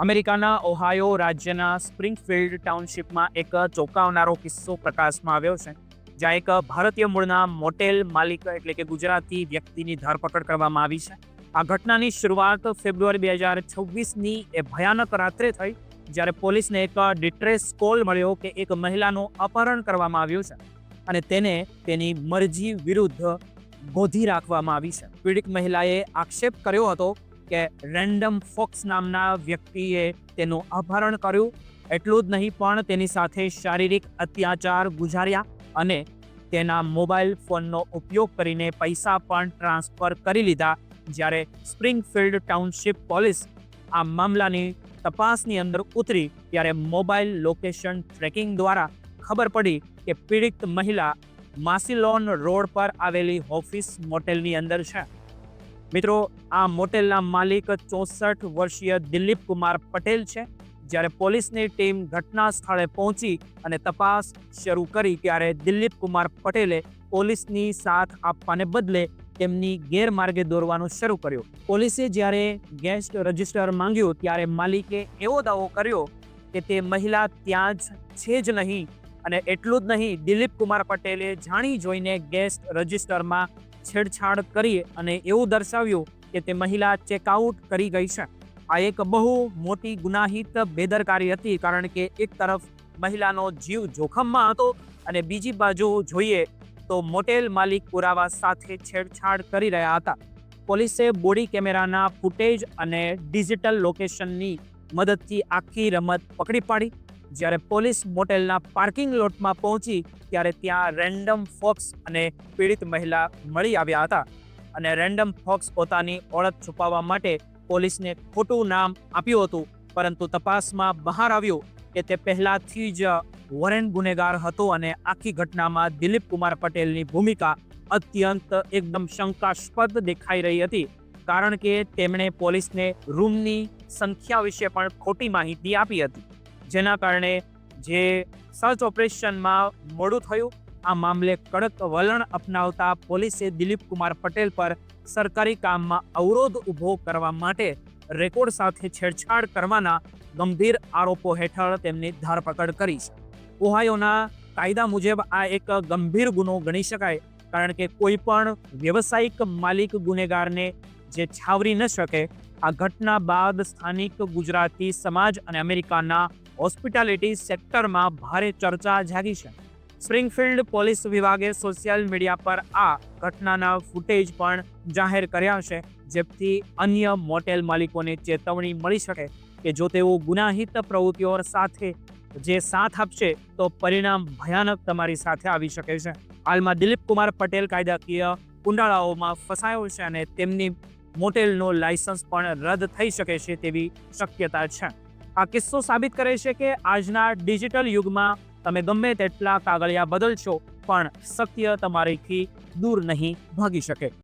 અમેરિકાના ઓહાયો રાજ્યના સ્પ્રિંગફિલ્ડ ટાઉનશીપમાં એક ચોંકાવનારો કિસ્સો પ્રકાશમાં આવ્યો છે, જ્યાં એક ભારતીય મૂળના મોટેલ માલિક એટલે કે ગુજરાતી વ્યક્તિની ધરપકડ કરવામાં આવી છે. આ ઘટનાની શરૂઆત ફેબ્રુઆરી 2026ની એ ભયાનક રાત્રે થઈ, જ્યારે પોલીસને એક ડિટ્રેસ કોલ મળ્યો કે એક મહિલાનું અપહરણ કરવામાં આવ્યું છે અને તેને તેની મરજી વિરુદ્ધ ગોધી રાખવામાં આવી છે. પીડિત મહિલાએ આક્ષેપ કર્યો હતો કે રેન્ડમ ફોક્સ નામના વ્યક્તિએ તેનું અપહરણ કર્યું. એટલું જ નહીં, પણ તેની સાથે શારીરિક અત્યાચાર ગુજાર્યા અને તેના મોબાઈલ ફોનનો ઉપયોગ કરીને પૈસા પણ ટ્રાન્સફર કરી લીધા. જ્યારે સ્પ્રિંગફિલ્ડ ટાઉનશીપ પોલીસ આ મામલાની તપાસની અંદર ઉતરી ત્યારે મોબાઈલ લોકેશન ટ્રેકિંગ દ્વારા ખબર પડી કે પીડિત મહિલા માસિલોન રોડ પર આવેલી ઓફિસ મોટેલની અંદર છે. મિત્રો, આ મોટેલના માલિક 64 વર્ષીય દિલીપ કુમાર પટેલ છે. જ્યારે પોલીસની ટીમ ઘટના સ્થળે પહોંચી અને તપાસ શરૂ કરી ત્યારે દિલીપ કુમાર પટેલે પોલીસની સાથ આપવાને બદલે તેમની ગેરમાર્ગે દોરવાનું શરૂ કર્યું. પોલીસે જ્યારે ગેસ્ટ રજિસ્ટર માંગ્યું ત્યારે માલિકે એવો દાવો કર્યો કે તે મહિલા ત્યાં છે જ નહીં. અને એટલું જ નહીં, દિલીપ કુમાર પટેલે જાણી જોઈને ગેસ્ટ રજિસ્ટરમાં છેડછાડ કરી અને એવું દર્શાવ્યું કે તે મહિલા ચેકઆઉટ કરી ગઈ છે. આ એક બહુ મોટી ગુનાહિત બેદરકારી હતી, કારણ કે એક તરફ મહિલાનો જીવ જોખમમાં હતો અને બીજી બાજુ જોઈએ તો મોટેલ માલિક પુરાવા સાથે છેડછાડ કરી રહ્યા હતા. પોલીસે બોડી કેમેરાના ફૂટેજ અને ડિજિટલ લોકેશનની મદદથી આખી રમત પકડી પાડી. જ્યારે પોલીસ મોટેલના પાર્કિંગ લોટમાં પહોંચી ત્યારે ત્યાં રેન્ડમ ફોક્સ અને પીડિત મહિલા મળી આવ્યા હતા. અને રેન્ડમ ફોક્સ પોતાની ઓળખ છુપાવવા માટે પોલીસને ખોટું નામ આપ્યું હતું, પરંતુ તપાસમાં બહાર આવ્યું કે તે પહેલાથી જ વોરેન્ટ ગુનેગાર હતો અને આખી ઘટનામાં દિલીપ કુમાર પટેલની ભૂમિકા અત્યંત એકદમ શંકાસ્પદ દેખાઈ રહી હતી, કારણ કે તેમણે પોલીસને રૂમની સંખ્યા વિશે પણ ખોટી માહિતી આપી હતી, જેના કારણે જે સર્ચ ઓપરેશનમાં મોડું થયું. આ મામલે કડક વલણ અપનાવતા પોલીસે દિલીપ કુમાર પટેલ પર સરકારી કામમાં અવરોધ ઊભો કરવા માટે રેકોર્ડ સાથે છેડછાડ કરવાના ગંભીર આરોપો હેઠળ તેમની ધરપકડ કરી છે. ઓહાયોના કાયદા મુજબ આ એક ગંભીર ગુનો ગણી શકાય, કારણ કે કોઈ પણ વ્યવસાયિક માલિક ગુનેગારને જે છાવરી ન શકે. આ ઘટના બાદ સ્થાનિક ગુજરાતી સમાજ અને અમેરિકાના હોસ્પિટાલિટી સેક્ટરમાં ભારે ચર્ચા જાગી છે. સ્પ્રિંગફિલ્ડ પોલીસ વિભાગે સોશિયલ મીડિયા પર આ ઘટનાના ફૂટેજ પણ જાહેર કર્યા છે, જેથી અન્ય મોટેલ માલિકોને ચેતવણી મળી શકે કે જો તેઓ ગુનાહિત પ્રવૃત્તિઓ સાથે જે સાથ આપશે તો પરિણામ ભયાનક તમારી સાથે આવી શકે છે. હાલમાં દિલીપ કુમાર પટેલ કાયદાકીય કુંડાળાઓમાં ફસાયો છે અને તેમની મોટેલનું લાયસન્સ પણ રદ થઈ શકે છે તેવી શક્યતા છે. આ કિસ્સો સાબિત કરે છે કે આજના ડિજિટલ યુગમાં તમે ગમે તેટલા કાગળિયા બદલશો, પણ સત્ય તમારીથી દૂર નહીં ભાગી શકે.